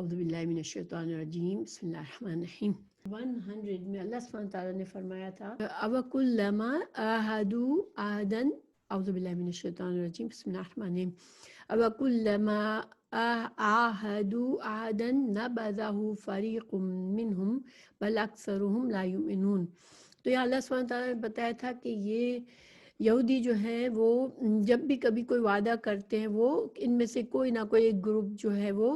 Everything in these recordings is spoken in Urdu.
اعوذ باللہ من الشیطان الرجیم بسم اللہ الرحمن الرحیم 100 میں اللہ سبحانہ تعالیٰ نے فرمایا تھا اوَكُلَّمَا عَاهَدُوا عَهْدًا اعوذ باللہ من الشیطان الرجیم بسم اللہ الرحمن الرحیم اوَكُلَّمَا عَاهَدُوا عَهْدًا نَبَذَهُ فَرِيقٌ مِّنْهُمْ بَلْ أَكْثَرُهُمْ لَا يُؤْمِنُونَ۔ تو یہاں اللہ سبحانہ تعالیٰ نے بتایا تھا کہ یہ یہودی جو ہیں وہ جب بھی کبھی کوئی وعدہ کرتے ہیں وہ ان میں سے کوئی نہ کوئی ایک گروپ جو ہے وہ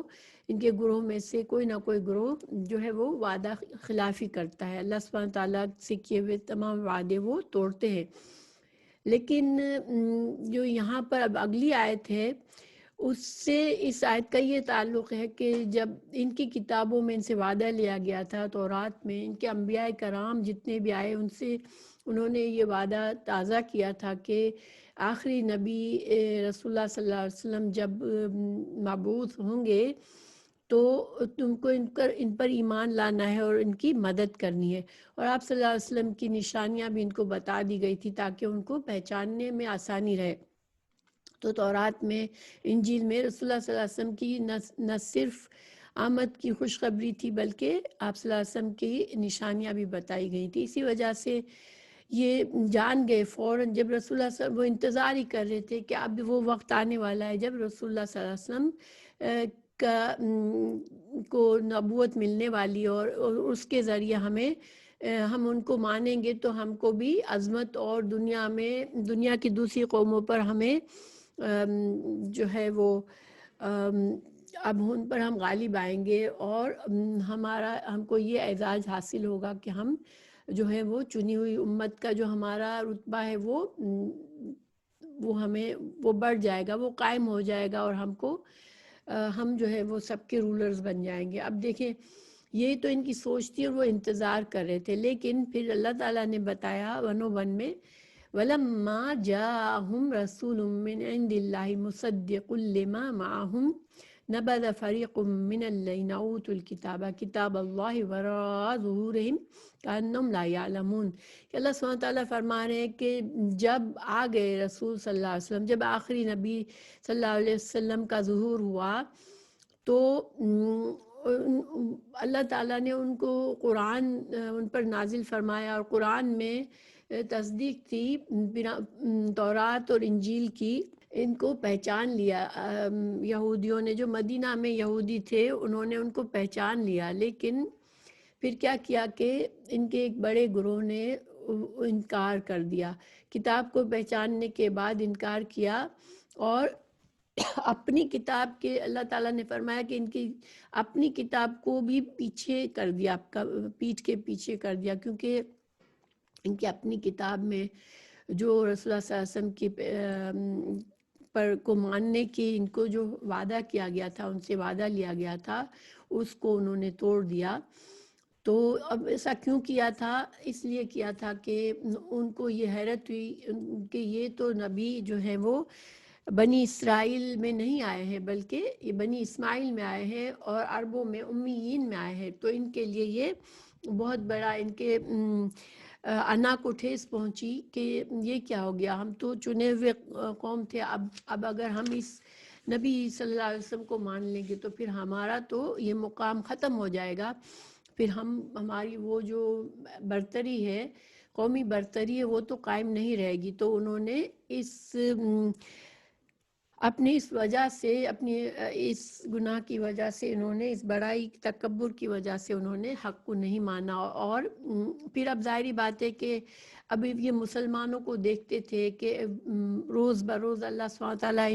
ان کے گروہ میں سے کوئی نہ کوئی گروہ جو ہے وہ وعدہ خلافی کرتا ہے، اللہ سبحانہ تعالیٰ سے کیے ہوئے تمام وعدے وہ توڑتے ہیں۔ لیکن جو یہاں پر اب اگلی آیت ہے اس سے اس آیت کا یہ تعلق ہے کہ جب ان کی کتابوں میں ان سے وعدہ لیا گیا تھا، تورات میں ان کے انبیاء کرام جتنے بھی آئے ان سے انہوں نے یہ وعدہ تازہ کیا تھا کہ آخری نبی رسول اللہ صلی اللہ علیہ وسلم جب مبعوث ہوں گے تو تم کو ان پر ایمان لانا ہے اور ان کی مدد کرنی ہے، اور آپ صلی اللہ علیہ وسلم کی نشانیاں بھی ان کو بتا دی گئی تھی تاکہ ان کو پہچاننے میں آسانی رہے۔ تو تورات میں انجیل میں رسول اللہ صلی اللہ علیہ وسلم کی نہ صرف آمد کی خوشخبری تھی بلکہ آپ صلی اللہ علیہ وسلم کی نشانیاں بھی بتائی گئی تھی۔ اسی وجہ سے یہ جان گئے فوراً جب رسول اللہ صلی اللہ علیہ وسلم وہ انتظار ہی کر رہے تھے کہ اب وہ وقت آنے والا ہے جب رسول اللہ صلی اللہ علیہ وسلم کو نبوت ملنے والی اور اس کے ذریعے ہم ان کو مانیں گے تو ہم کو بھی عظمت اور دنیا کی دوسری قوموں پر ہمیں جو ہے وہ اب ان پر ہم غالب آئیں گے اور ہم کو یہ اعزاز حاصل ہوگا کہ ہم جو ہے وہ چنی ہوئی امت کا جو ہمارا رتبہ ہے وہ بڑھ جائے گا، وہ قائم ہو جائے گا اور ہم جو ہے وہ سب کے رولرز بن جائیں گے۔ اب دیکھیں یہ تو ان کی سوچ تھی اور وہ انتظار کر رہے تھے، لیکن پھر اللہ تعالیٰ نے بتایا 101 میں وَلَمَّا جَاءَهُمْ رَسُولٌ مِّنْ عِنْدِ اللَّهِ مُصَدِّقٌ لِمَا مَعَهُمْ نَبَذَ فَرِيقٌ مِّنَ الَّذِينَ أُوتُوا الْكِتَابَ كِتَابَ اللَّهِ وَرَاءَ ظُهُورِهِمْ كَأَنَّهُمْ لَا يَعْلَمُونَ کہ اللہ سبحانہ تعالیٰ فرما رہے ہیں کہ جب آ گئے رسول صلی اللہ علیہ وسلم، جب آخری نبی صلی اللہ علیہ وسلم کا ظہور ہوا تو اللہ تعالیٰ نے ان کو قرآن ان پر نازل فرمایا، اور قرآن میں تصدیق تھی تورات اور انجیل کی، ان کو پہچان لیا۔ یہودیوں نے جو مدینہ میں یہودی تھے انہوں نے ان کو پہچان لیا، لیکن پھر کیا کیا کہ ان کے ایک بڑے گروہ نے انکار کر دیا، کتاب کو پہچاننے کے بعد انکار کیا، اور اپنی کتاب کے اللہ تعالیٰ نے فرمایا کہ ان کی اپنی کتاب کو بھی پیچھے کر دیا، پیٹھ کے پیچھے کر دیا، کیونکہ ان کی اپنی کتاب میں جو رسول اللہ صلی اللہ علیہ وسلم کی پر کو ماننے کی ان کو جو وعدہ کیا گیا تھا، ان سے وعدہ لیا گیا تھا، اس کو انہوں نے توڑ دیا۔ تو اب ایسا کیوں کیا تھا؟ اس لیے کیا تھا کہ ان کو یہ حیرت ہوئی کہ یہ تو نبی جو ہیں وہ بنی اسرائیل میں نہیں آئے ہیں بلکہ یہ بنی اسماعیل میں آئے ہیں اور عربوں میں امیین میں آئے ہیں، تو ان کے لیے یہ بہت بڑا ان کے انا کو ٹھیس پہنچی کہ یہ کیا ہو گیا، ہم تو چنے ہوئے قوم تھے، اب اگر ہم اس نبی صلی اللہ علیہ وسلم کو مان لیں گے تو پھر ہمارا تو یہ مقام ختم ہو جائے گا، پھر ہماری وہ جو برتری ہے، قومی برتری ہے، وہ تو قائم نہیں رہے گی۔ تو انہوں نے اپنی اس وجہ سے، اپنی اس گناہ کی وجہ سے، انہوں نے اس بڑائی تکبر کی وجہ سے انہوں نے حق کو نہیں مانا، اور پھر اب ظاہری بات ہے کہ اب یہ مسلمانوں کو دیکھتے تھے کہ روز بروز اللہ سبحانہ تعالیٰ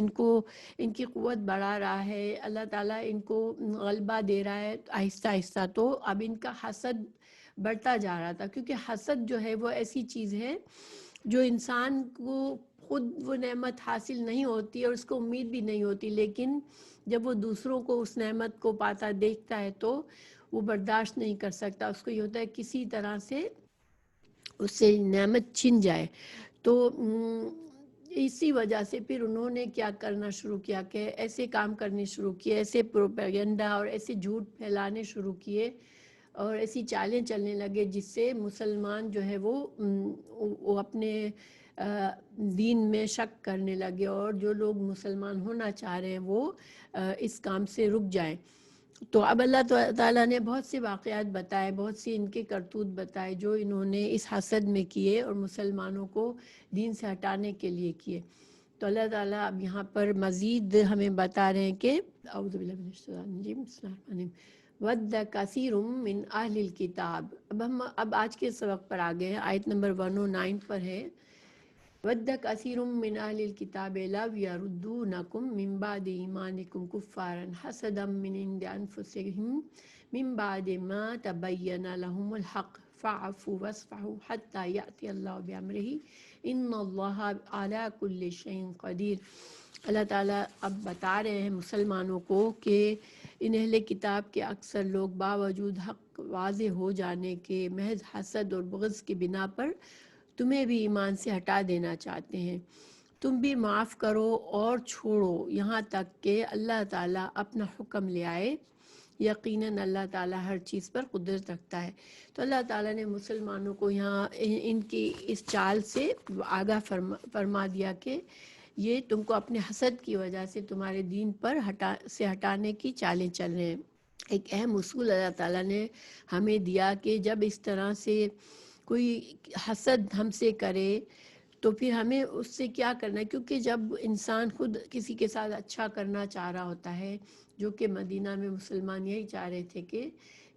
ان کی قوت بڑھا رہا ہے، اللہ تعالیٰ ان کو غلبہ دے رہا ہے آہستہ آہستہ، تو اب ان کا حسد بڑھتا جا رہا تھا، کیونکہ حسد جو ہے وہ ایسی چیز ہے جو انسان کو خود وہ نعمت حاصل نہیں ہوتی اور اس کو امید بھی نہیں ہوتی، لیکن جب وہ دوسروں کو اس نعمت کو پاتا دیکھتا ہے تو وہ برداشت نہیں کر سکتا، اس کو یہ ہوتا ہے کسی طرح سے اس سے نعمت چھن جائے۔ تو اسی وجہ سے پھر انہوں نے کیا کرنا شروع کیا کہ ایسے کام کرنے شروع کیے، ایسے پروپیگنڈا اور ایسے جھوٹ پھیلانے شروع کیے اور ایسی چالیں چلنے لگے جس سے مسلمان جو ہے وہ اپنے دین میں شک کرنے لگے، اور جو لوگ مسلمان ہونا چاہ رہے ہیں وہ اس کام سے رک جائیں۔ تو اب اللہ تعالیٰ نے بہت سے واقعات بتائے، بہت سی ان کے کرتوت بتائے جو انہوں نے اس حسد میں کیے اور مسلمانوں کو دین سے ہٹانے کے لیے کیے۔ تو اللہ تعالیٰ اب یہاں پر مزید ہمیں بتا رہے ہیں کہ اعوذ باللہ من الشیطان الرجیم، بسم اللہ الرحمن الرحیم، وَدَّ كَثِيرٌ مِّنْ أَهْلِ الْكِتَابِ۔ اب آج کے سبق پر آگئے ہیں، آیت نمبر 109 پر ہے۔ وَدَّ كَثِيرٌ مِّنْ أَهْلِ الْكِتَابِ لَوْ يَرُدُّونَكُم مِّن بَعْدِ إِيمَانِكُمْ كُفَّارًا حَسَدًا مِّنْ عِندِ أَنفُسِهِم مِّن بَعْدِ مَا تَبَيَّنَ لَهُمُ الْحَقُّ فَاعْفُوا وَاصْفَحُوا حَتَّى يَأْتِيَ اللَّهُ بِأَمْرِهِ إِنَّ اللَّهَ عَلَىٰ كُلِّ شَيْءٍ قَدِيرٌ۔ اللہ تعالیٰ اب بتا رہے ہیں مسلمانوں کو کہ ان اہل کتاب کے اکثر لوگ باوجود حق واضح ہو جانے کے محض حسد اور بغض کی بنا پر تمہیں بھی ایمان سے ہٹا دینا چاہتے ہیں۔ تم بھی معاف کرو اور چھوڑو یہاں تک کہ اللہ تعالیٰ اپنا حکم لے آئے، یقیناً اللہ تعالیٰ ہر چیز پر قدرت رکھتا ہے۔ تو اللہ تعالیٰ نے مسلمانوں کو یہاں ان کی اس چال سے آگاہ فرما دیا کہ یہ تم کو اپنے حسد کی وجہ سے تمہارے دین پر ہٹانے کی چالیں چل رہے ہیں۔ ایک اہم اصول اللہ تعالیٰ نے ہمیں دیا کہ جب اس طرح سے کوئی حسد ہم سے کرے تو پھر ہمیں اس سے کیا کرنا ہے، کیونکہ جب انسان خود کسی کے ساتھ اچھا کرنا چاہ رہا ہوتا ہے، جو کہ مدینہ میں مسلمان یہی چاہ رہے تھے کہ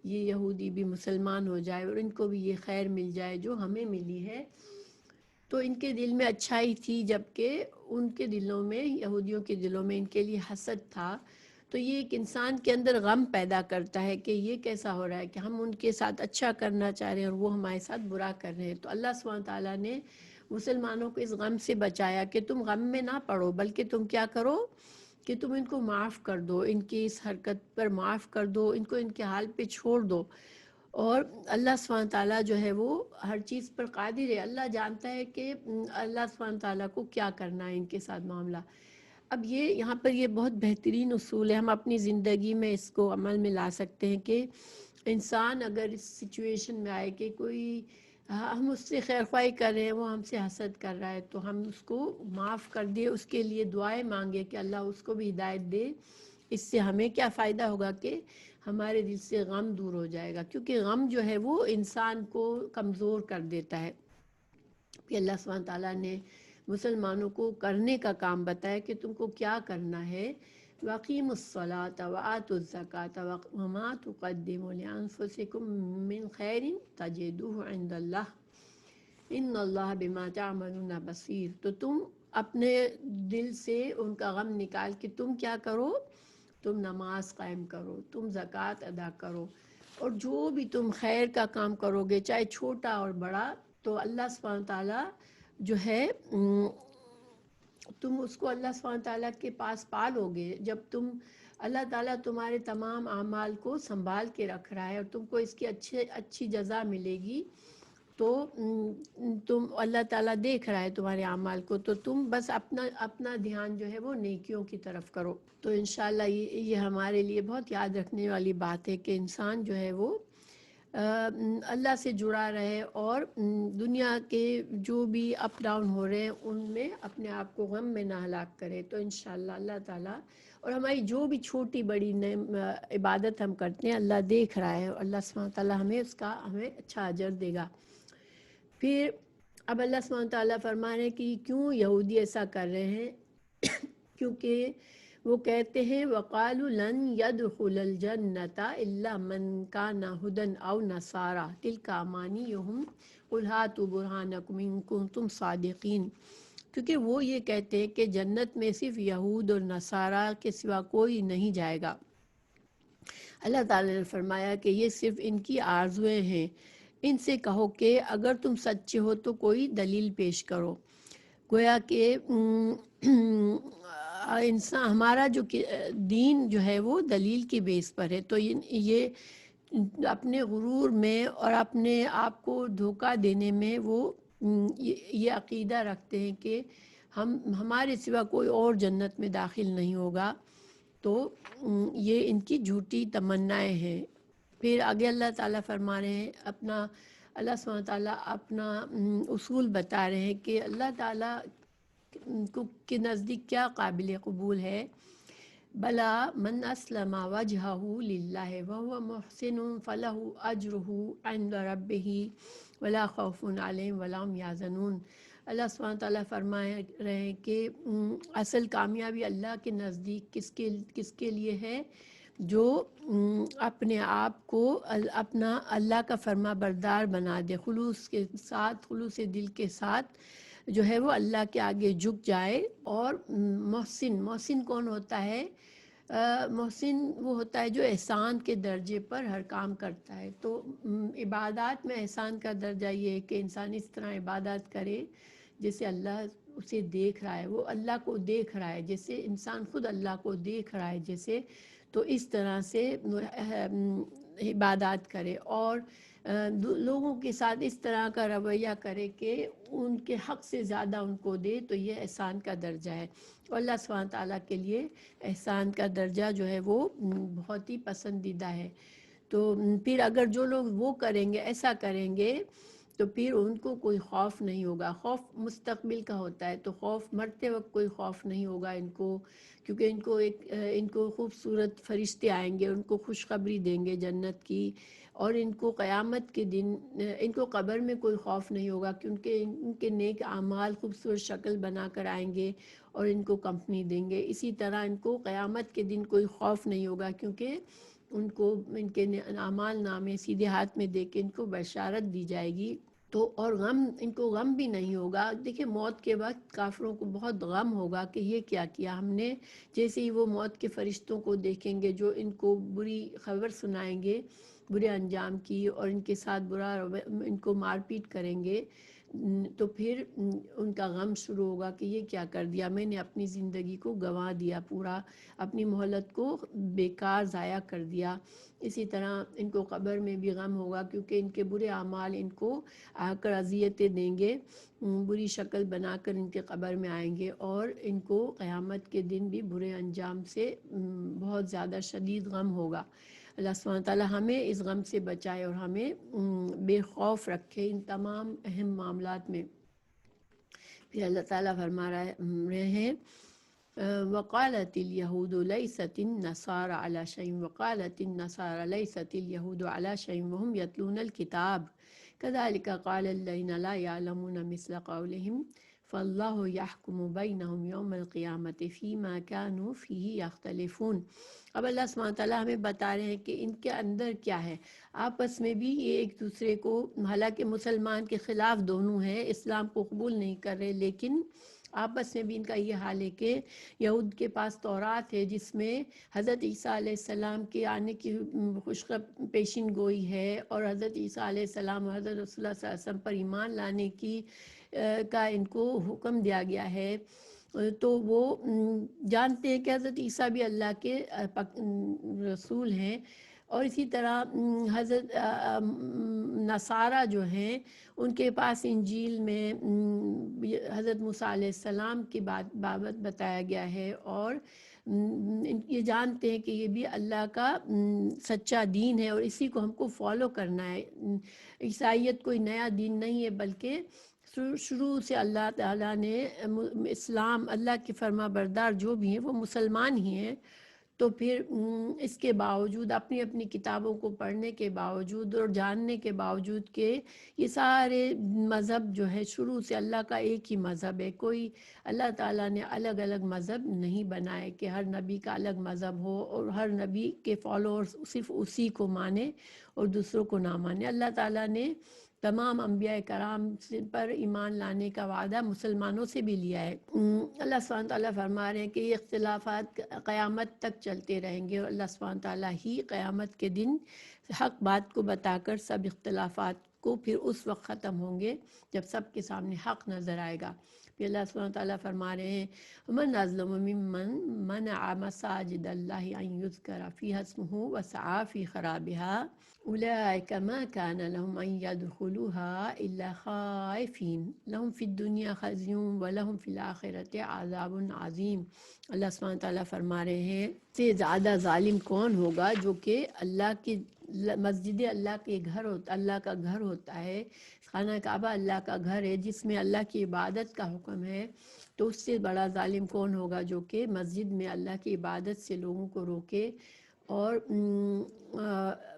یہ یہودی بھی مسلمان ہو جائے اور ان کو بھی یہ خیر مل جائے جو ہمیں ملی ہے، تو ان کے دل میں اچھائی تھی، جبکہ ان کے دلوں میں، یہودیوں کے دلوں میں ان کے لیے حسد تھا۔ تو یہ ایک انسان کے اندر غم پیدا کرتا ہے کہ یہ کیسا ہو رہا ہے کہ ہم ان کے ساتھ اچھا کرنا چاہ رہے ہیں اور وہ ہمارے ساتھ برا کر رہے ہیں۔ تو اللہ سبحانہ تعالیٰ نے مسلمانوں کو اس غم سے بچایا کہ تم غم میں نہ پڑو، بلکہ تم کیا کرو کہ تم ان کو معاف کر دو، ان کی اس حرکت پر معاف کر دو، ان کو ان کے حال پہ چھوڑ دو۔ اور اللہ سبحانہ تعالیٰ جو ہے وہ ہر چیز پر قادر ہے، اللہ جانتا ہے کہ اللہ سبحانہ تعالیٰ کو کیا کرنا ہے ان کے ساتھ معاملہ۔ اب یہ یہاں پر یہ بہت بہترین اصول ہے، ہم اپنی زندگی میں اس کو عمل میں لا سکتے ہیں کہ انسان اگر اس سچویشن میں آئے کہ کوئی ہم اس سے خیر خواہی کر رہے ہیں، وہ ہم سے حسد کر رہا ہے، تو ہم اس کو معاف کر دیں، اس کے لیے دعائیں مانگے کہ اللہ اس کو بھی ہدایت دے۔ اس سے ہمیں کیا فائدہ ہوگا کہ ہمارے دل سے غم دور ہو جائے گا، کیونکہ غم جو ہے وہ انسان کو کمزور کر دیتا ہے۔ کہ اللہ سبحانہ تعالیٰ نے مسلمانوں کو کرنے کا کام بتایا کہ تم کو کیا کرنا ہے، وَأَقِيمُوا الصَّلَاةَ وَآتُوا الزَّكَاةَ وَمَا تُقَدِّمُوا لِأَنفُسِكُم مِّن خَيْرٍ تَجِدُوهُ عِندَ اللَّهِ إِنَّ اللَّهَ بِمَا تَعْمَلُونَ بَصِيرٌ۔ تو تم اپنے دل سے ان کا غم نکال کے تم کیا کرو، تم نماز قائم کرو، تم زکوٰۃ ادا کرو، اور جو بھی تم خیر کا کام کرو گے چاہے چھوٹا اور بڑا، تو اللہ سبحانہ تعالیٰ جو ہے تم اس کو اللہ سبحانہ تعالیٰ کے پاس پالو گے۔ جب تم اللہ تعالیٰ تمہارے تمام اعمال کو سنبھال کے رکھ رہا ہے اور تم کو اس کی اچھی جزا ملے گی، تو تم اللہ تعالیٰ دیکھ رہا ہے تمہارے اعمال کو، تو تم بس اپنا دھیان جو ہے وہ نیکیوں کی طرف کرو۔ تو انشاءاللہ یہ ہمارے لیے بہت یاد رکھنے والی بات ہے کہ انسان جو ہے وہ اللہ سے جڑا رہے اور دنیا کے جو بھی اپ ڈاؤن ہو رہے ہیں ان میں اپنے آپ کو غم میں نہ ہلاک کرے۔ تو انشاءاللہ اللہ تعالیٰ، اور ہماری جو بھی چھوٹی بڑی عبادت ہم کرتے ہیں اللہ دیکھ رہا ہے، اور اللہ سبحانہ تعالیٰ ہمیں اچھا اجر دے گا۔ پھر اب اللہ سبحانہ تعالیٰ فرما رہے ہیں کہ کیوں یہودی ایسا کر رہے ہیں، کیونکہ وہ کہتے ہیں وَقَالُوا لَن يَدْخُلَ الْجَنَّةَ إِلَّا مَنْ كَانَ هُدًى أَوْ نَصَارَىٰ تِلْكَ أَمَانِيُّهُمْ قُلْ هَاتُوا بُرْهَانَكُمْ إِن كُنتُمْ صَادِقِينَ۔ کیونکہ وہ یہ کہتے ہیں کہ جنت میں صرف یہود اور نصارہ کے سوا کوئی نہیں جائے گا۔ اللہ تعالیٰ نے فرمایا کہ یہ صرف ان کی آرزویں ہیں، ان سے کہو کہ اگر تم سچے ہو تو کوئی دلیل پیش کرو۔ گویا کہ انسان ہمارا جو دین جو ہے وہ دلیل کی بیس پر ہے، تو یہ اپنے غرور میں اور اپنے آپ کو دھوکہ دینے میں وہ یہ عقیدہ رکھتے ہیں کہ ہمارے سوا کوئی اور جنت میں داخل نہیں ہوگا، تو یہ ان کی جھوٹی تمنائیں ہیں۔ پھر آگے اللہ تعالیٰ فرما رہے ہیں اللہ سبحانہ تعالیٰ اپنا اصول بتا رہے ہیں کہ اللہ تعالیٰ کے نزدیک کیا قابل قبول ہے۔ بلا من اسلم وجهه للہ وهو محسن فلہ اجرہ عند ربہ ولا خوف علیہم ولا هم یحزنون۔ اللہ سبحانہ تعالیٰ فرمائے رہے ہیں کہ اصل کامیابی اللہ کے نزدیک کس کے لیے ہے؟ جو اپنے آپ کو اپنا اللہ کا فرما بردار بنا دے، خلوص کے ساتھ، خلوص دل کے ساتھ جو ہے وہ اللہ کے آگے جھک جائے۔ اور محسن کون ہوتا ہے؟ محسن وہ ہوتا ہے جو احسان کے درجے پر ہر کام کرتا ہے۔ تو عبادات میں احسان کا درجہ یہ ہے کہ انسان اس طرح عبادات کرے جیسے اللہ اسے دیکھ رہا ہے، وہ اللہ کو دیکھ رہا ہے، جیسے انسان خود اللہ کو دیکھ رہا ہے جیسے، تو اس طرح سے عبادات کرے، اور لوگوں کے ساتھ اس طرح کا رویہ کرے کہ ان کے حق سے زیادہ ان کو دے، تو یہ احسان کا درجہ ہے۔ اور اللہ سبحانہ تعالیٰ کے لیے احسان کا درجہ جو ہے وہ بہت ہی پسندیدہ ہے۔ تو پھر اگر جو لوگ وہ کریں گے، ایسا کریں گے، تو پھر ان کو کوئی خوف نہیں ہوگا۔ خوف مستقبل کا ہوتا ہے، تو خوف مرتے وقت کوئی خوف نہیں ہوگا ان کو، کیونکہ ان کو خوبصورت فرشتے آئیں گے، ان کو خوشخبری دیں گے جنت کی، اور ان کو قیامت کے دن ان کو قبر میں کوئی خوف نہیں ہوگا، کیونکہ ان کے نیک اعمال خوبصورت شکل بنا کر آئیں گے اور ان کو کمپنی دیں گے۔ اسی طرح ان کو قیامت کے دن کوئی خوف نہیں ہوگا، کیونکہ ان کو ان کے اعمال نامے سیدھے ہاتھ میں دے کے ان کو بشارت دی جائے گی۔ تو اور ان کو غم بھی نہیں ہوگا۔ دیکھیں موت کے وقت کافروں کو بہت غم ہوگا کہ یہ کیا کیا ہم نے، جیسے ہی وہ موت کے فرشتوں کو دیکھیں گے جو ان کو بری خبر سنائیں گے برے انجام کی، اور ان کے ساتھ ان کو مار پیٹ کریں گے، تو پھر ان کا غم شروع ہوگا کہ یہ کیا کر دیا، میں نے اپنی زندگی کو گنوا دیا، پورا اپنی مہلت کو بیکار ضائع کر دیا۔ اسی طرح ان کو قبر میں بھی غم ہوگا، کیونکہ ان کے برے اعمال ان کو آ کر اذیتیں دیں گے، بری شکل بنا کر ان کے قبر میں آئیں گے، اور ان کو قیامت کے دن بھی برے انجام سے بہت زیادہ شدید غم ہوگا۔ اللہ سبحانہ تعالیٰ ہمیں اس غم سے بچائے اور ہمیں بے خوف رکھے ان تمام اہم معاملات میں۔ پھر اللہ تعالیٰ فرما رہے ہیں وقالت اليهود ليست النصارى على شيء وقالت النصارى ليست اليهود على شيء وهم يتلون الكتاب كذلك قال الذين لا يعلمون مثل قولهم فالله يحكم بينهم يوم القيامة فيما كانوا فيه يختلفون۔ اب اللہ سبحانہ تعالیٰ ہمیں بتا رہے ہیں کہ ان کے اندر کیا ہے، آپس میں بھی یہ ایک دوسرے کو، حالانکہ مسلمان کے خلاف دونوں ہیں، اسلام کو قبول نہیں کر رہے، لیکن آپس میں بھی ان کا یہ حال ہے کہ یہود کے پاس تورات ہے جس میں حضرت عیسیٰ علیہ السلام کے آنے کی پیشین گوئی ہے، اور حضرت عیسیٰ علیہ السلام اور حضرت رسول اللہ صلی اللہ علیہ وسلم پر ایمان لانے کا ان کو حکم دیا گیا ہے۔ تو وہ جانتے ہیں کہ حضرت عیسیٰ بھی اللہ کے رسول ہیں، اور اسی طرح حضرت نصارہ جو ہیں ان کے پاس انجیل میں حضرت موسیٰ علیہ السلام کی بابت بتایا گیا ہے، اور یہ جانتے ہیں کہ یہ بھی اللہ کا سچا دین ہے اور اسی کو ہم کو فالو کرنا ہے۔ عیسائیت کوئی نیا دین نہیں ہے، بلکہ شروع سے اللہ تعالیٰ نے اسلام، اللہ کے فرما بردار جو بھی ہیں وہ مسلمان ہی ہیں۔ تو پھر اس کے باوجود اپنی اپنی کتابوں کو پڑھنے کے باوجود اور جاننے کے باوجود کہ یہ سارے مذہب جو ہے شروع سے اللہ کا ایک ہی مذہب ہے، کوئی اللہ تعالیٰ نے الگ الگ مذہب نہیں بنائے کہ ہر نبی کا الگ مذہب ہو اور ہر نبی کے فالوورز صرف اسی کو مانے اور دوسروں کو نہ مانے۔ اللہ تعالیٰ نے تمام انبیاء کرام پر ایمان لانے کا وعدہ مسلمانوں سے بھی لیا ہے۔ اللہ سبحانہ تعالیٰ فرما رہے ہیں کہ یہ اختلافات قیامت تک چلتے رہیں گے، اور اللہ سبحانہ تعالیٰ ہی قیامت کے دن حق بات کو بتا کر سب اختلافات کو پھر اس وقت ختم ہوں گے جب سب کے سامنے حق نظر آئے گا۔ پھر اللہ سبحانہ تعالیٰ فرما رہے ہیں وَمَنْ أَظْلَمُ مِمَّنْ مَنَعَ مَسَاجِدَ اللَّهِ أَنْ يُذْكَرَ فِيهَا اسْمُهُ وَسَعَىٰ فِي خَرَابِهَا أولئك ما كان لهم أن يدخلوها إلا خائفين لهم في الدنيا خزي ولهم في الآخرة عذاب عظيم۔ اللہ سبحانہ تعالیٰ فرما رہے ہیں سے زیادہ ظالم کون ہوگا جو کہ اللہ کے مسجد اللہ کے گھر ہوتا، اللہ کا گھر ہوتا ہے، خانہ کعبہ اللہ کا گھر ہے جس میں اللہ کی عبادت کا حکم ہے، تو اس سے بڑا ظالم کون ہوگا جو کہ مسجد میں اللہ کی عبادت سے لوگوں کو روکے اور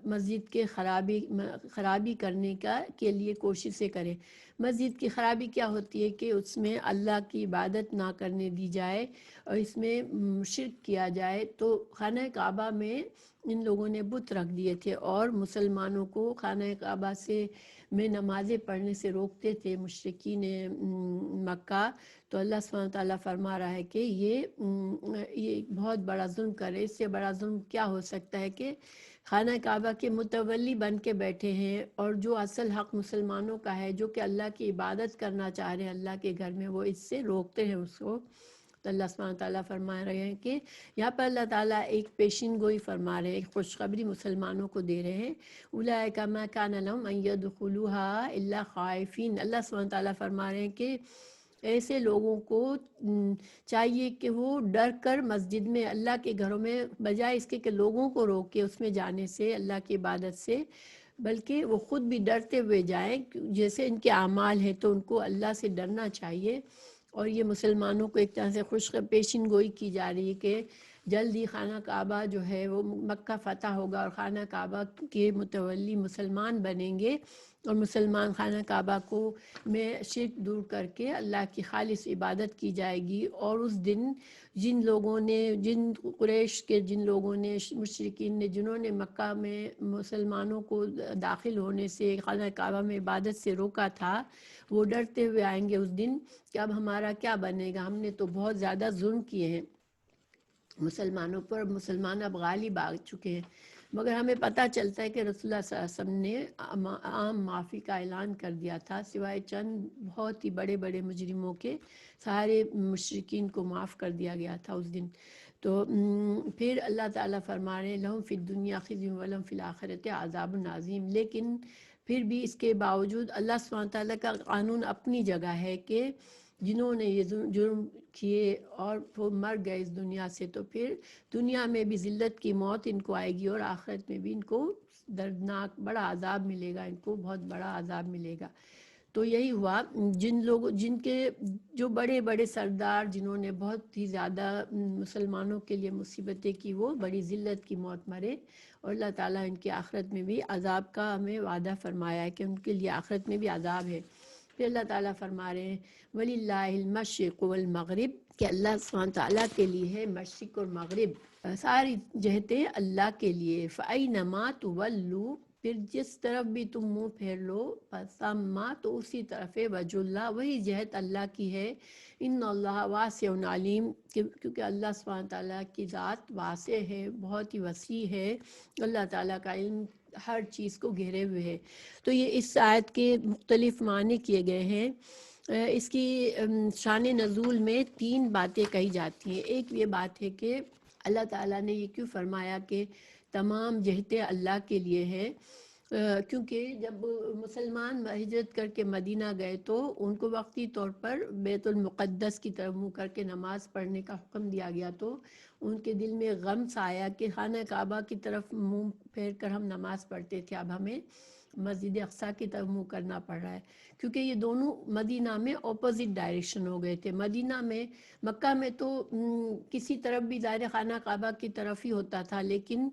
مسجد کے خرابی کرنے کے لیے کوششیں کرے۔ مسجد کی خرابی کیا ہوتی ہے کہ اس میں اللہ کی عبادت نہ کرنے دی جائے اور اس میں شرک کیا جائے۔ تو خانہ کعبہ میں ان لوگوں نے بت رکھ دیے تھے اور مسلمانوں کو خانہ کعبہ میں نمازیں پڑھنے سے روکتے تھے مشرکین مکہ۔ تو اللہ سبحانہ تعالیٰ فرما رہا ہے کہ یہ بہت بڑا ظلم کرے، اس سے بڑا ظلم کیا ہو سکتا ہے کہ خانہ کعبہ کے متولی بن کے بیٹھے ہیں اور جو اصل حق مسلمانوں کا ہے، جو کہ اللہ کی عبادت کرنا چاہ رہے ہیں اللہ کے گھر میں، وہ اس سے روکتے ہیں اس کو۔ تو اللہ سبحانہ تعالیٰ فرما رہے ہیں کہ یہاں پر اللہ تعالیٰ ایک پیشین گوئی فرما رہے ہیں، ایک خوشخبری مسلمانوں کو دے رہے ہیں۔ اولئک ما کان لهم ان يدخلوها الا خائفین، اللہ سبحانہ تعالیٰ فرما رہے ہیں کہ ایسے لوگوں کو چاہیے کہ وہ ڈر کر مسجد میں اللہ کے گھروں میں، بجائے اس کے کہ لوگوں کو روکے اس میں جانے سے، اللہ کی عبادت سے، بلکہ وہ خود بھی ڈرتے ہوئے جائیں، جیسے ان کے اعمال ہیں تو ان کو اللہ سے ڈرنا چاہیے۔ اور یہ مسلمانوں کو ایک طرح سے پیشین گوئی کی جا رہی ہے کہ جلدی خانہ کعبہ جو ہے وہ مکہ فتح ہوگا اور خانہ کعبہ کے متولی مسلمان بنیں گے اور مسلمان خانہ کعبہ میں شرک دور کر کے اللہ کی خالص عبادت کی جائے گی۔ اور اس دن جن قریش کے جن لوگوں نے، مشرکین نے، جنہوں نے مکہ میں مسلمانوں کو داخل ہونے سے، خانہ کعبہ میں عبادت سے روکا تھا، وہ ڈرتے ہوئے آئیں گے اس دن کہ اب ہمارا کیا بنے گا، ہم نے تو بہت زیادہ ظلم کیے ہیں مسلمانوں پر، مسلمان اب غالب آ چکے ہیں۔ مگر ہمیں پتہ چلتا ہے کہ رسول اللہ صلی اللہ علیہ وسلم نے عام معافی کا اعلان کر دیا تھا، سوائے چند بہت ہی بڑے بڑے مجرموں کے، سارے مشرکین کو معاف کر دیا گیا تھا اس دن۔ تو پھر اللہ تعالیٰ فرما رہے ہیں لہم فی الدنیا خزی ولہم فی الآخرۃ عذاب عظیم، لیکن پھر بھی اس کے باوجود اللہ سبحانہ تعالیٰ کا قانون اپنی جگہ ہے کہ جنہوں نے یہ جرم کیے اور وہ مر گئے اس دنیا سے، تو پھر دنیا میں بھی ذلت کی موت ان کو آئے گی اور آخرت میں بھی ان کو دردناک بڑا عذاب ملے گا، ان کو بہت بڑا عذاب ملے گا۔ تو یہی ہوا، جن کے جو بڑے بڑے سردار، جنہوں نے بہت ہی زیادہ مسلمانوں کے لیے مصیبتیں کی، وہ بڑی ذلت کی موت مرے، اور اللہ تعالیٰ ان کی آخرت میں بھی عذاب کا ہمیں وعدہ فرمایا ہے کہ ان کے لیے آخرت میں بھی عذاب ہے۔ پھر اللہ تعالیٰ فرما رہے ہیں وَلِلَّهِ الْمَشْرِقُ وَالْمَغْرِبُ، کہ اللہ سبحانہ تعالیٰ کے لیے ہے مشرق اور مغرب، ساری جہتیں اللہ کے لیے۔ فَأَيْنَمَا تُوَلُّوا، پھر جس طرف بھی تم منہ پھیر لو، فَثَمَّ، تو اسی طرف ہے وجہ اللہ، وہی جہت اللہ کی ہے۔ ان اللہ واسع علیم، کیونکہ اللہ سبحانہ تعالیٰ کی ذات واسع ہے، بہت ہی وسیع ہے، اللہ تعالیٰ کا علم ہر چیز کو گھیرے ہوئے ہے۔ تو یہ اس آیت کے مختلف معنی کیے گئے ہیں۔ اس کی شان نزول میں 3 باتیں کہی جاتی ہیں۔ ایک یہ بات ہے کہ اللہ تعالیٰ نے یہ کیوں فرمایا کہ تمام جہتیں اللہ کے لیے ہیں، کیونکہ جب مسلمان ہجرت کر کے مدینہ گئے تو ان کو وقتی طور پر بیت المقدس کی طرف منہ کر کے نماز پڑھنے کا حکم دیا گیا، تو ان کے دل میں غم سا آیا کہ خانہ کعبہ کی طرف منہ پھیر کر ہم نماز پڑھتے تھے، اب ہمیں مسجد اقصیٰ کی طرف منہ کرنا پڑ رہا ہے، کیونکہ یہ دونوں مدینہ میں اپوزٹ ڈائریکشن ہو گئے تھے۔ مدینہ میں، مکہ میں تو کسی طرف بھی ظاہر خانہ کعبہ کی طرف ہی ہوتا تھا، لیکن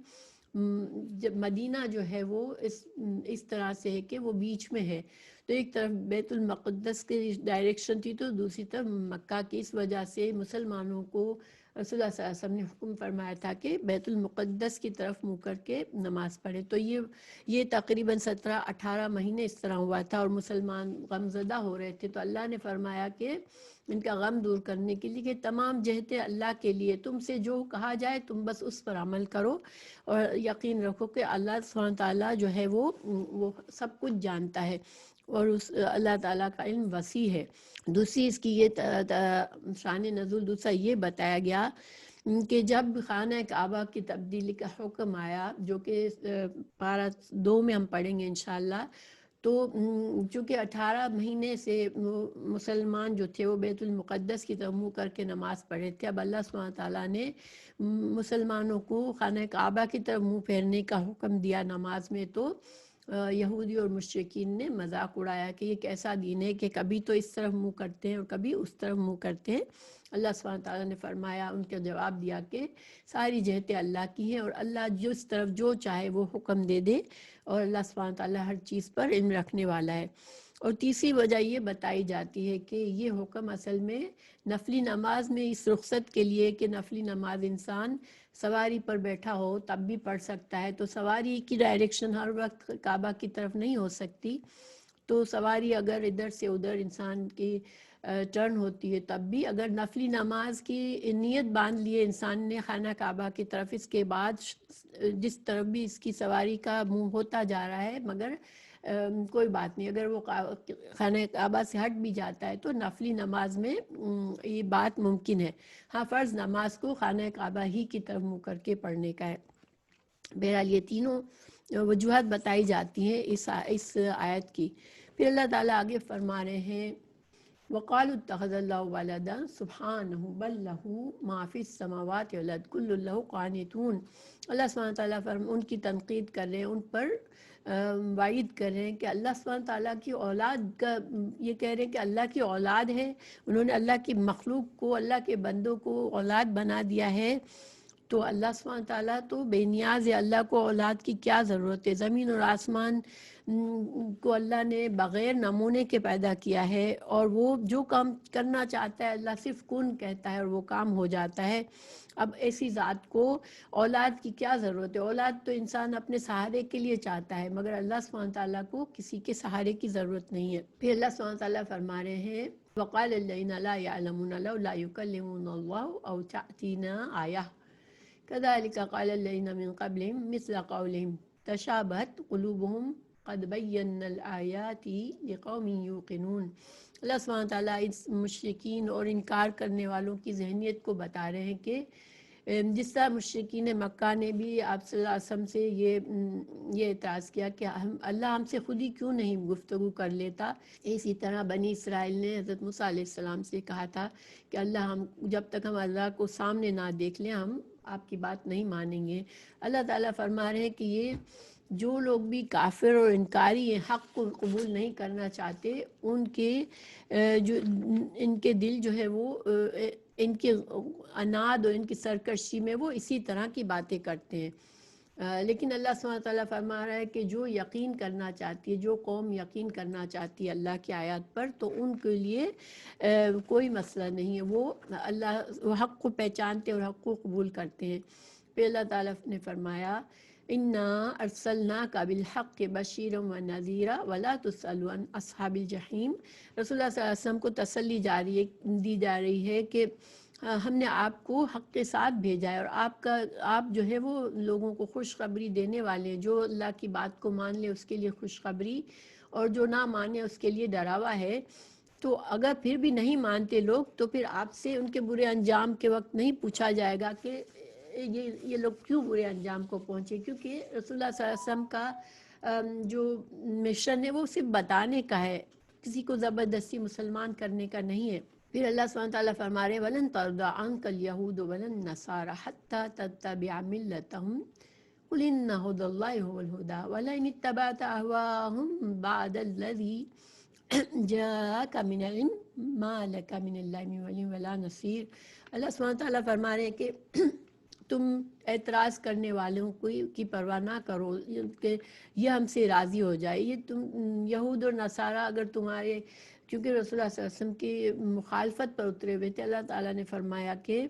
جب مدینہ جو ہے وہ اس طرح سے ہے کہ وہ بیچ میں ہے، تو ایک طرف بیت المقدس کی ڈائریکشن تھی تو دوسری طرف مکہ کی، اس وجہ سے مسلمانوں کو رسول اللہ صلی اللہ علیہ وسلم نے حکم فرمایا تھا کہ بیت المقدس کی طرف منہ کر کے نماز پڑھے۔ تو یہ تقریباً 17-18 مہینے اس طرح ہوا تھا اور مسلمان غم زدہ ہو رہے تھے، تو اللہ نے فرمایا کہ ان کا غم دور کرنے کے لیے کہ تمام جہتیں اللہ کے لیے، تم سے جو کہا جائے تم بس اس پر عمل کرو اور یقین رکھو کہ اللہ سبحانہ تعالیٰ جو ہے وہ سب کچھ جانتا ہے اور اللہ تعالیٰ کا علم وسیع ہے۔ دوسری اس کی یہ شان نزول دوسرا یہ بتایا گیا کہ جب خانہ کعبہ کی تبدیلی کا حکم آیا، جو کہ پارہ 2 میں ہم پڑھیں گے انشاءاللہ، تو چونکہ 18 مہینے سے مسلمان جو تھے وہ بیت المقدس کی طرف منہ کر کے نماز پڑھے تھے، اب اللہ سبحانہ تعالیٰ نے مسلمانوں کو خانہ کعبہ کی طرف منہ پھیرنے کا حکم دیا نماز میں، تو یہودی اور مشرکین نے مذاق اڑایا کہ یہ کیسا دین ہے کہ کبھی تو اس طرف منہ کرتے ہیں اور کبھی اس طرف منہ کرتے ہیں۔ اللہ سبحانہ تعالیٰ نے فرمایا، ان کا جواب دیا کہ ساری جہتیں اللہ کی ہیں اور اللہ جس طرف جو چاہے وہ حکم دے دے، اور اللہ سبحانہ تعالیٰ ہر چیز پر علم رکھنے والا ہے۔ اور تیسری وجہ یہ بتائی جاتی ہے کہ یہ حکم اصل میں نفلی نماز میں اس رخصت کے لیے کہ نفلی نماز انسان سواری پر بیٹھا ہو تب بھی پڑھ سکتا ہے، تو سواری کی ڈائریکشن ہر وقت کعبہ کی طرف نہیں ہو سکتی، تو سواری اگر ادھر سے ادھر انسان کی ٹرن ہوتی ہے تب بھی اگر نفلی نماز کی نیت باندھ لیے انسان نے خانہ کعبہ کی طرف، اس کے بعد جس طرف بھی اس کی سواری کا منہ ہوتا جا رہا ہے مگر کوئی بات نہیں، اگر وہ خانہ کعبہ سے ہٹ بھی جاتا ہے تو نفلی نماز میں یہ بات ممکن ہے۔ ہاں، فرض نماز کو خانہ کعبہ ہی کی طرف منہ کر کے پڑھنے کا ہے۔ بہرحال یہ تینوں وجوہات بتائی جاتی ہیں اس آیت کی۔ پھر اللہ تعالیٰ آگے فرما رہے ہیں وَقَالُوا اتَّخَذَ اللَّهُ وَلَدًا سُبْحَانَهُ بَل لَّهُ مَا فِي السَّمَاوَاتِ وَالْأَرْضِ كُلٌّ لَّهُ قَانِتُونَ۔ اللہ سبحانہ تعالیٰ ان کی تنقید کر رہے ہیں، ان پر وعید کر رہے ہیں کہ اللہ سبحانہ تعالیٰ کی اولاد کا، یہ کہہ رہے ہیں کہ اللہ کی اولاد ہے، انہوں نے اللہ کی مخلوق کو، اللہ کے بندوں کو اولاد بنا دیا ہے۔ تو اللہ سبحانہ تعالیٰ تو بے نیاز ہے، اللہ کو اولاد کی کیا ضرورت ہے؟ زمین اور آسمان کو اللہ نے بغیر نمونے کے پیدا کیا ہے، اور وہ جو کام کرنا چاہتا ہے اللہ صرف کن کہتا ہے اور وہ کام ہو جاتا ہے۔ اب ایسی ذات کو اولاد کی کیا ضرورت ہے؟ اولاد تو انسان اپنے سہارے کے لیے چاہتا ہے، مگر اللہ سبحانہ تعالیٰ کو کسی کے سہارے کی ضرورت نہیں ہے۔ پھر اللہ سبحانہ تعالیٰ فرما رہے ہیں وَقَالَ الَّذِينَ لَا يَعْلَمُونَ لَوْلَا يُكَلِّمُنَا اللَّهُ أَوْ تَأْتِينَا آيَةٌ كَذَلِكَ قَالَ الَّذِينَ مِن قَبْلِهِم مِثْلَ قَوْلِهِمْ تَشَابَهَتْ قُلُوبُهُمْ قَدْ بَيَّنَّا الْآيَاتِ لِقَوْمٍ يُوقِنُونَ۔ اللہ سبحانہ تعالیٰ اس مشرکین اور انکار کرنے والوں کی ذہنیت کو بتا رہے ہیں کہ جس طرح مشرکین مکہ نے بھی آپ صلی اللہ علیہ وسلم سے یہ اعتراض کیا کہ اللہ ہم سے خود ہی کیوں نہیں گفتگو کر لیتا، اسی طرح بنی اسرائیل نے حضرت موسیٰ علیہ السلام سے کہا تھا کہ اللہ جب تک ہم اللہ کو سامنے نہ دیکھ لیں ہم آپ کی بات نہیں مانیں گے۔ اللہ تعالیٰ فرما رہے ہیں کہ یہ جو لوگ بھی کافر اور انکاری ہیں، حق کو قبول نہیں کرنا چاہتے، ان کے دل جو ہے وہ ان کی عناد اور ان کی سرکشی میں وہ اسی طرح کی باتیں کرتے ہیں۔ لیکن اللہ سبحانہ تعالیٰ فرما رہا ہے کہ جو یقین کرنا چاہتی ہے، جو قوم یقین کرنا چاہتی ہے اللہ کی آیات پر، تو ان کے لیے کوئی مسئلہ نہیں ہے، وہ حق کو پہچانتے اور حق کو قبول کرتے ہیں۔ پھر اللہ تعالیٰ نے فرمایا اِنَّا أَرْسَلْنَاكَ بِالْحَقِّ بَشِيرًا وَنَذِيرًا وَلَا تُسْأَلُ عَنْ أَصْحَابِ الْجَحِيمِ۔ رسول اللہ صلی اللہ علیہ وسلم کو تسلی دی جا رہی ہے کہ ہم نے آپ کو حق کے ساتھ بھیجا ہے، اور آپ جو ہے وہ لوگوں کو خوشخبری دینے والے ہیں، جو اللہ کی بات کو مان لے اس کے لیے خوشخبری، اور جو نہ مانے اس کے لیے ڈراوا ہے۔ تو اگر پھر بھی نہیں مانتے لوگ تو پھر آپ سے ان کے برے انجام کے وقت نہیں پوچھا جائے گا کہ یہ لوگ کیوں برے انجام کو پہنچے، کیونکہ رسول اللہ صلی اللہ علیہ وسلم کا جو مشن ہے وہ صرف بتانے کا ہے، کسی کو زبردستی مسلمان کرنے کا نہیں ہے۔ پھر اللہ سبحانہ تعالیٰ فرما رہے وَلَن تَرْضَىٰ عَنْكَ الْيَهُودُ وَلَا النَّصَارَىٰ حَتَّىٰ تَتَّبِعَ مِلَّتَهُمْ قُلْ إِنَّ هُدَى اللَّهِ هُوَ الْهُدَىٰ وَلَئِنِ اتَّبَعْتَ أَهْوَاءَهُمْ بَعْدَ الَّذِي جَاءَكَ مِنَ الْعِلْمِ مَا لَكَ مِنَ اللَّهِ مِن وَلِيٍّ وَلَا نَصِيرٍ۔ اللہ سبحانہ تعالیٰ فرما رہے ہیں کہ تم اعتراض کرنے والوں کی پرواہ نہ کرو کہ یہ ہم سے راضی ہو جائے، یہ تم یہود اور نصارہ اگر تمہارے، کیونکہ رسول اللہ صلی اللہ علیہ وسلم کی مخالفت پر اترے ہوئے تھے، اللہ تعالیٰ نے فرمایا کہ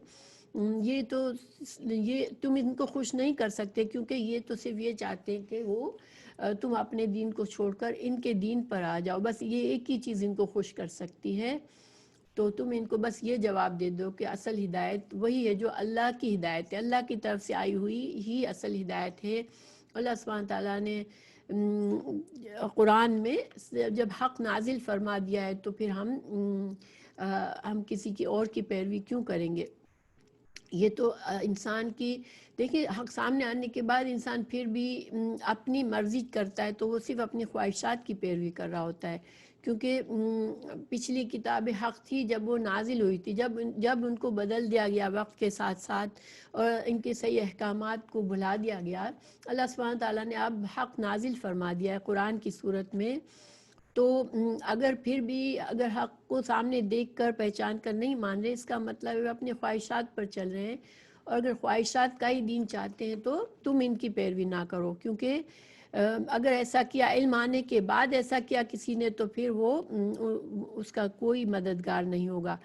یہ تم ان کو خوش نہیں کر سکتے، کیونکہ یہ تو صرف یہ چاہتے ہیں کہ وہ تم اپنے دین کو چھوڑ کر ان کے دین پر آ جاؤ، بس یہ ایک ہی چیز ان کو خوش کر سکتی ہے۔ تو تم ان کو بس یہ جواب دے دو کہ اصل ہدایت وہی ہے جو اللہ کی ہدایت ہے، اللہ کی طرف سے آئی ہوئی ہی اصل ہدایت ہے۔ اللہ سبحانہ تعالیٰ نے قرآن میں جب حق نازل فرما دیا ہے تو پھر ہم کسی کی اور کی پیروی کیوں کریں گے؟ یہ تو انسان کی دیکھیں حق سامنے آنے کے بعد انسان پھر بھی اپنی مرضی کرتا ہے تو وہ صرف اپنی خواہشات کی پیروی کر رہا ہوتا ہے، کیونکہ پچھلی کتاب حق تھی جب وہ نازل ہوئی تھی، جب ان کو بدل دیا گیا وقت کے ساتھ ساتھ اور ان کے صحیح احکامات کو بھلا دیا گیا، اللہ سبحانہ تعالیٰ نے اب حق نازل فرما دیا ہے قرآن کی صورت میں، تو اگر پھر بھی اگر حق کو سامنے دیکھ کر پہچان کر نہیں مان رہے، اس کا مطلب ہے وہ اپنے خواہشات پر چل رہے ہیں، اور اگر خواہشات کا ہی دین چاہتے ہیں تو تم ان کی پیروی نہ کرو، کیونکہ اگر ایسا کیا علم آنے کے بعد ایسا کیا کسی نے تو پھر وہ اس کا کوئی مددگار نہیں ہوگا۔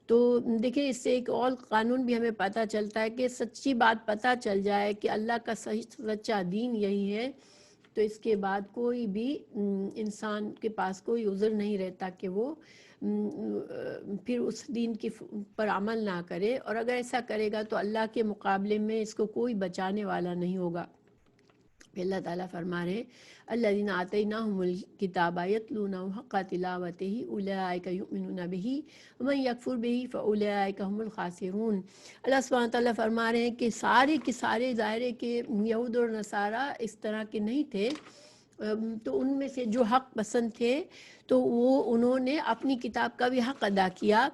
تو دیکھیں اس سے ایک اور قانون بھی ہمیں پتہ چلتا ہے کہ سچی بات پتہ چل جائے کہ اللہ کا صحیح سچا دین یہی ہے، تو اس کے بعد کوئی بھی انسان کے پاس کوئی عذر نہیں رہتا کہ وہ پھر اس دین کی پر عمل نہ کرے، اور اگر ایسا کرے گا تو اللہ کے مقابلے میں اس کو کوئی بچانے والا نہیں ہوگا۔ پھر اللہ تعالیٰ فرما رہے ہیں الذین آتیناہم الکتاب یتلونہ حق تلاوتہ اولئک یؤمنون بہ ومن یکفر بہ فاولئک هم الخاسرون۔ اللہ سبحانہ تعالیٰ فرما رہے ہیں کہ سارے کے سارے ظاہر ہے کہ یہود اور نصارہ اس طرح کے نہیں تھے، تو ان میں سے جو حق پسند تھے تو وہ انہوں نے اپنی کتاب کا بھی حق ادا کیا،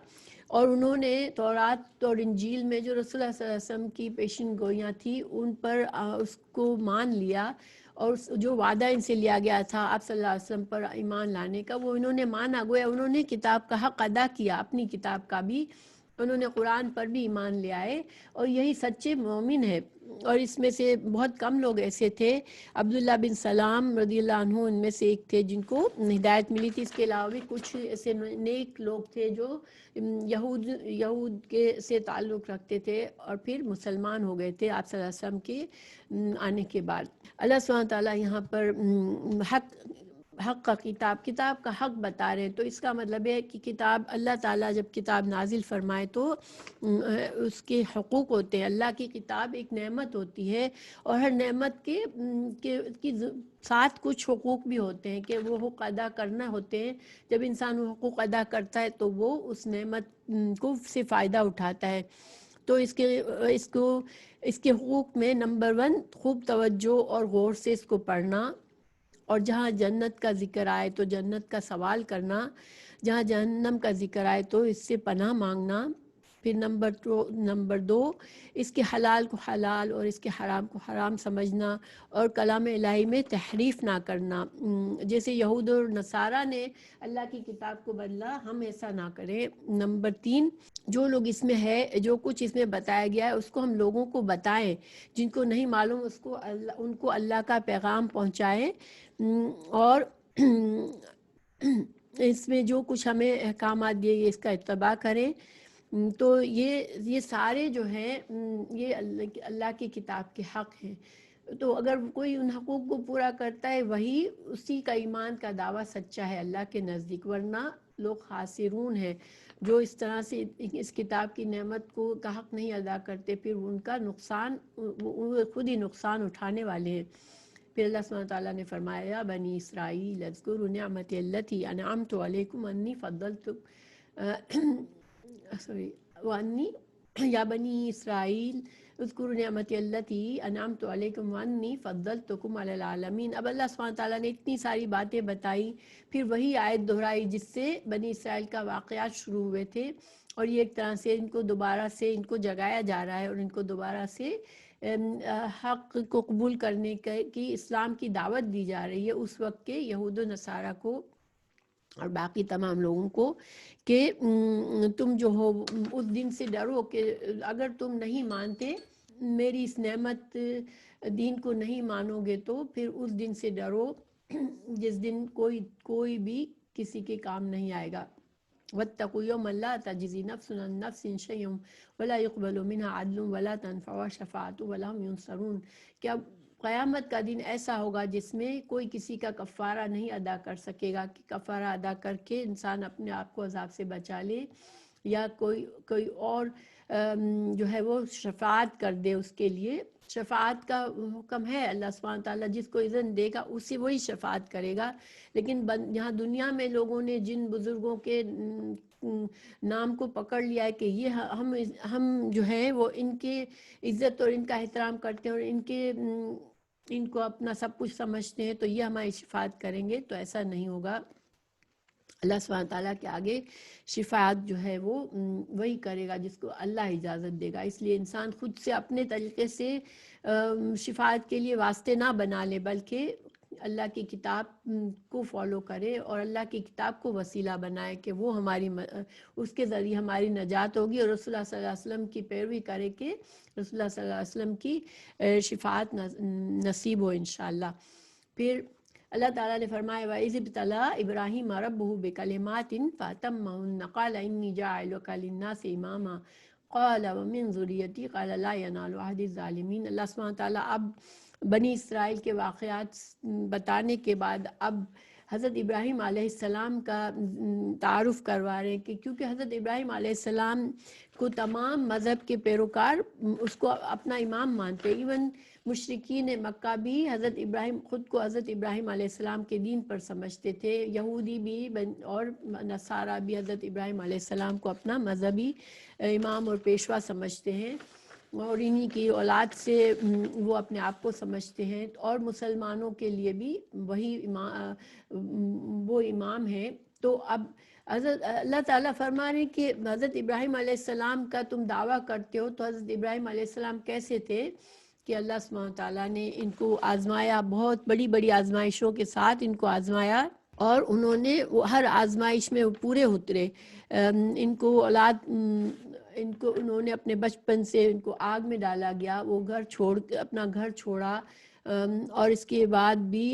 اور انہوں نے تورات اور انجیل میں جو رسول اللہ صلی اللہ علیہ وسلم کی پیشن گوئیاں تھیں ان پر اس کو مان لیا، اور جو وعدہ ان سے لیا گیا تھا آپ صلی اللہ علیہ وسلم پر ایمان لانے کا وہ انہوں نے مانا، گویا انہوں نے کتاب کا حق ادا کیا، اپنی کتاب کا بھی انہوں نے قرآن پر بھی ایمان لے آئے، اور یہی سچے مومن ہے۔ اور اس میں سے بہت کم لوگ ایسے تھے، عبداللہ بن سلام رضی اللہ عنہ ان میں سے ایک تھے جن کو ہدایت ملی تھی، اس کے علاوہ بھی کچھ ایسے نیک لوگ تھے جو یہود کے سے تعلق رکھتے تھے اور پھر مسلمان ہو گئے تھے آپ صلی اللہ علیہ وسلم کے آنے کے بعد۔ اللہ سبحانہ تعالیٰ یہاں پر حق کا کتاب کا حق بتا رہے ہیں، تو اس کا مطلب ہے کہ کتاب اللہ تعالیٰ جب کتاب نازل فرمائے تو اس کے حقوق ہوتے ہیں، اللہ کی کتاب ایک نعمت ہوتی ہے، اور ہر نعمت کے ساتھ کچھ حقوق بھی ہوتے ہیں کہ وہ حقوق ادا کرنا ہوتے ہیں، جب انسان وہ حقوق ادا کرتا ہے تو وہ اس نعمت کو سے فائدہ اٹھاتا ہے۔ تو اس کے حقوق میں نمبر 1 خوب توجہ اور غور سے اس کو پڑھنا، اور جہاں جنت کا ذکر آئے تو جنت کا سوال کرنا، جہاں جہنم کا ذکر آئے تو اس سے پناہ مانگنا، پھر نمبر 2 اس کے حلال کو حلال اور اس کے حرام کو حرام سمجھنا، اور کلام الہی میں تحریف نہ کرنا، جیسے یہود اور نصارہ نے اللہ کی کتاب کو بدلا، ہم ایسا نہ کریں۔ نمبر 3 جو لوگ اس میں ہے، جو کچھ اس میں بتایا گیا ہے اس کو ہم لوگوں کو بتائیں، جن کو نہیں معلوم ان کو اللہ کا پیغام پہنچائیں، اور اس میں جو کچھ ہمیں احکامات دیے گئے اس کا اتباع کریں۔ تو یہ سارے جو ہیں یہ اللہ کی کتاب کے حق ہیں، تو اگر کوئی ان حقوق کو پورا کرتا ہے وہی اسی کا ایمان کا دعویٰ سچا ہے اللہ کے نزدیک، ورنہ لوگ خاسرون ہیں جو اس طرح سے اس کتاب کی نعمت کو کا حق نہیں ادا کرتے، پھر ان کا نقصان وہ خود ہی نقصان اٹھانے والے ہیں۔ پھر اللہ سبحانہ تعالیٰ نے فرمایا یا بنی اسرائیل اذکروا نعمتی التی انعمت علیکم انی وانی یا بنی اسرائیل اذکروا نعمتی التی انعمت علیکم وانی فضلتکم علی العالمین۔ اب اللہ سبحانہ تعالیٰ نے اتنی ساری باتیں بتائی، پھر وہی آیت دہرائی جس سے بنی اسرائیل کا واقعات شروع ہوئے تھے، اور یہ ایک طرح سے ان کو دوبارہ سے ان کو جگایا جا رہا ہے، اور ان کو دوبارہ سے حق کو قبول کرنے کی اسلام کی دعوت دی جا رہی ہے اس وقت کے یہود و نصارہ کو اور باقی تمام لوگوں کو، کہ تم جو ہو اس دن سے ڈرو کہ اگر تم نہیں مانتے میری اس نعمت دین کو نہیں مانو گے تو پھر اس دن سے ڈرو جس دن کوئی بھی کسی کے کام نہیں آئے گا۔ واتقوا يوما لا تجزي نفس عن نفس شيئا ولا يقبل منها عدل ولا تنفعها شفاعة ولا هم ينصرون، کہ اب قیامت کا دن ایسا ہوگا جس میں کوئی کسی کا کفارہ نہیں ادا کر سکے گا کہ کفارہ ادا کر کے انسان اپنے آپ کو عذاب سے بچا لے، یا کوئی اور جو ہے وہ شفاعت کر دے اس کے لیے۔ شفاعت کا حکم ہے اللہ سبحانہ تعالیٰ جس کو اذن دے گا اسی وہی شفاعت کرے گا، لیکن یہاں دنیا میں لوگوں نے جن بزرگوں کے نام کو پکڑ لیا ہے کہ یہ ہم جو ہے وہ ان کے عزت اور ان کا احترام کرتے ہیں اور ان کو اپنا سب کچھ سمجھتے ہیں، تو یہ ہماری شفاعت کریں گے، تو ایسا نہیں ہوگا۔ اللہ سبحانہ تعالیٰ کے آگے شفاعت جو ہے وہ وہی کرے گا جس کو اللہ اجازت دے گا۔ اس لیے انسان خود سے اپنے طریقے سے شفاعت کے لیے واسطے نہ بنا لے، بلکہ اللہ کی کتاب کو فالو کرے اور اللہ کی کتاب کو وسیلہ بنائے کہ وہ اس کے ذریعے ہماری نجات ہوگی، اور رسول اللہ صلی اللہ علیہ وسلم کی پیروی کرے کہ رسول اللہ صلی اللہ علیہ وسلم کی شفاعت نصیب ہو انشاءاللہ۔ پھر اللہ تعالیٰ نے فرمایا وَإِذِ ابْتَلَىٰ إِبْرَاهِيمَ رَبُّهُ بِكَلِمَاتٍ فَأَتَمَّهُنَّ قَالَ إِنِّي جَاعِلُكَ لِلنَّاسِ إِمَامًا قَالَ وَمِن ذُرِّيَّتِي قَالَ لَا يَنَالُ عَهْدِ الظَّالِمِينَ۔ اللہ سبحانہ تعالیٰ اب بنی اسرائیل کے واقعات بتانے کے بعد اب حضرت ابراہیم علیہ السلام کا تعارف کروا رہے ہیں کہ کیونکہ حضرت ابراہیم علیہ السلام کو تمام مذہب کے پیروکار اس کو اپنا امام مانتے، ایون مشرکین مکہ بھی خود کو حضرت ابراہیم علیہ السلام کے دین پر سمجھتے تھے، یہودی بھی اور نصارہ بھی حضرت ابراہیم علیہ السلام کو اپنا مذہبی امام اور پیشوا سمجھتے ہیں، اور انہی کی اولاد سے وہ اپنے آپ کو سمجھتے ہیں، اور مسلمانوں کے لیے بھی وہ امام ہیں۔ تو اب اللہ تعالیٰ فرما رہے ہیں کہ حضرت ابراہیم علیہ السلام کا تم دعویٰ کرتے ہو، تو حضرت ابراہیم علیہ السلام کیسے تھے کہ اللہ سبحانہ تعالیٰ نے ان کو آزمایا، بہت بڑی بڑی آزمائشوں کے ساتھ ان کو آزمایا، اور انہوں نے ہر آزمائش میں وہ پورے اترے۔ ان کو انہوں نے اپنے بچپن سے ان کو آگ میں ڈالا گیا، وہ اپنا گھر چھوڑا، اور اس کے بعد بھی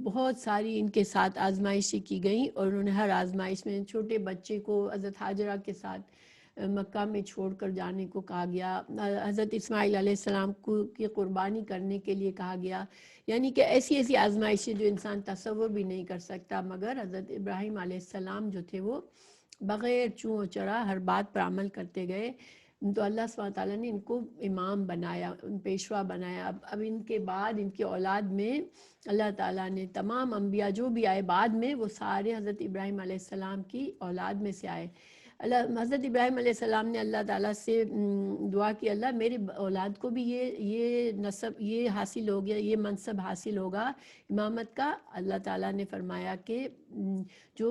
بہت ساری ان کے ساتھ آزمائشیں کی گئیں، اور انہوں نے ہر آزمائش میں چھوٹے بچے کو حضرت ہاجرہ کے ساتھ مکہ میں چھوڑ کر جانے کو کہا گیا، حضرت اسماعیل علیہ السلام کی قربانی کرنے کے لیے کہا گیا، یعنی کہ ایسی ایسی آزمائشیں جو انسان تصور بھی نہیں کر سکتا، مگر حضرت ابراہیم علیہ السلام جو تھے وہ بغیر چوں چرا ہر بات پر عمل کرتے گئے، تو اللہ سبحانہ تعالیٰ نے ان کو امام بنایا، پیشوا بنایا۔ اب ان کے بعد ان کی اولاد میں اللہ تعالیٰ نے تمام انبیاء جو بھی آئے بعد میں وہ سارے حضرت ابراہیم علیہ السلام کی اولاد میں سے آئے۔ حضرت ابراہیم علیہ السلام نے اللہ تعالیٰ سے دعا کی، اللہ میری اولاد کو بھی یہ نسب یہ حاصل ہو گیا، یہ منصب حاصل ہوگا امامت کا۔ اللہ تعالیٰ نے فرمایا کہ جو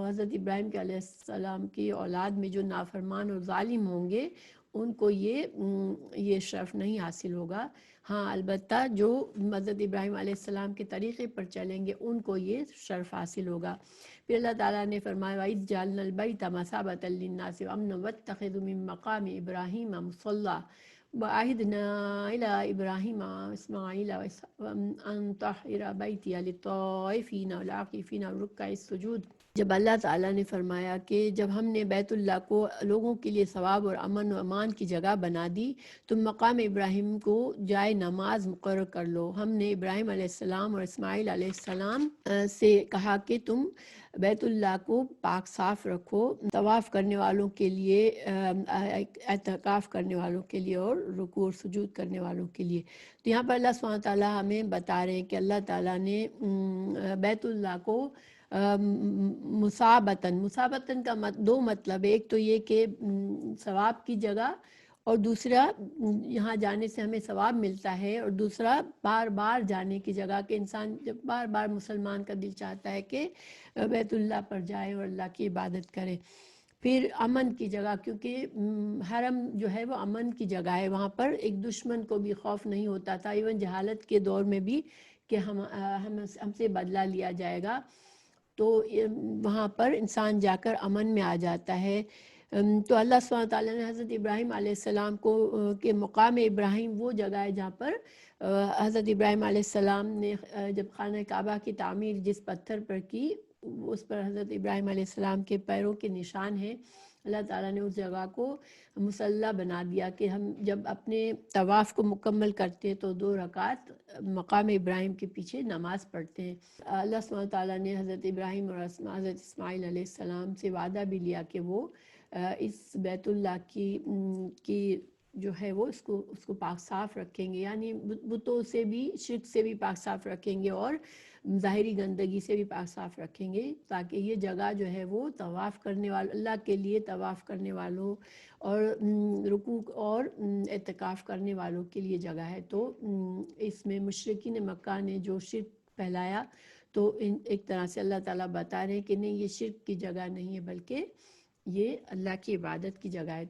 حضرت ابراہیم کے علیہ السلام کی اولاد میں جو نافرمان اور ظالم ہوں گے ان کو یہ شرف نہیں حاصل ہوگا، ہاں البتہ جو حضرت ابراہیم علیہ السلام کے طریقے پر چلیں گے ان کو یہ شرف حاصل ہوگا۔ پھر اللہ تعالیٰ نے فرمایا وَإِذْ جَعَلْنَا الْبَيْتَ مَثَابَةً لِلنَّاسِ وَأَمْنًا وَاتَّخِذُوا مِن مَّقَامِ إِبْرَاهِيمَ مُصَلًّى وَعَهِدْنَا إِلَىٰ إِبْرَاهِيمَ وَإِسْمَاعِيلَ أَن طَهِّرَ بَيْتِيَ لِلطَّائِفِينَ وَالْعَاكِفِينَ وَالرُّكَّعِ السُّجُودِ۔ جب اللہ تعالیٰ نے فرمایا کہ جب ہم نے بیت اللہ کو لوگوں کے لیے ثواب اور امن و امان کی جگہ بنا دی، تم مقام ابراہیم کو جائے نماز مقرر کر لو۔ ہم نے ابراہیم علیہ السلام اور اسماعیل علیہ السلام سے کہا کہ تم بیت اللہ کو پاک صاف رکھو، طواف کرنے والوں کے لیے، اعتکاف کرنے والوں کے لیے، اور رکوع اور سجود کرنے والوں کے لیے۔ تو یہاں پر اللہ سبحانہ تعالیٰ ہمیں بتا رہے ہیں کہ اللہ تعالیٰ نے بیت اللہ کو مثابتاً کا دو مطلب ہے، ایک تو یہ کہ ثواب کی جگہ، اور دوسرا یہاں جانے سے ہمیں ثواب ملتا ہے، اور دوسرا بار بار جانے کی جگہ کہ انسان جب بار بار مسلمان کا دل چاہتا ہے کہ بیت اللہ پر جائے اور اللہ کی عبادت کرے۔ پھر امن کی جگہ، کیونکہ حرم جو ہے وہ امن کی جگہ ہے، وہاں پر ایک دشمن کو بھی خوف نہیں ہوتا تھا، ایون جہالت کے دور میں بھی کہ ہم سے بدلہ لیا جائے گا، تو وہاں پر انسان جا کر امن میں آ جاتا ہے۔ تو اللہ سبحانہ تعالیٰ نے حضرت ابراہیم علیہ السلام کو کہ مقام ابراہیم وہ جگہ ہے جہاں پر حضرت ابراہیم علیہ السلام نے جب خانہ کعبہ کی تعمیر جس پتھر پر کی اس پر حضرت ابراہیم علیہ السلام کے پیروں کے نشان ہیں، اللہ تعالیٰ نے اس جگہ کو مصلی بنا دیا کہ ہم جب اپنے طواف کو مکمل کرتے ہیں تو 2 رکعت مقام ابراہیم کے پیچھے نماز پڑھتے ہیں۔ اللہ سبحانہ تعالیٰ نے حضرت ابراہیم اور حضرت اسماعیل علیہ السلام سے وعدہ بھی لیا کہ وہ اس بیت اللہ کی جو ہے وہ اس کو پاک صاف رکھیں گے، یعنی بتوں سے بھی، شرک سے بھی پاک صاف رکھیں گے، اور ظاہری گندگی سے بھی پاک صاف رکھیں گے، تاکہ یہ جگہ جو ہے وہ طواف کرنے والوں، اللہ کے لیے طواف کرنے والوں اور رکوع اور اعتکاف کرنے والوں کے لیے جگہ ہے۔ تو اس میں مشرکین مکہ نے جو شرک پھیلایا، تو ایک طرح سے اللہ تعالیٰ بتا رہے ہیں کہ نہیں، یہ شرک کی جگہ نہیں ہے، بلکہ یہ اللہ کی عبادت کی جگہ ہے۔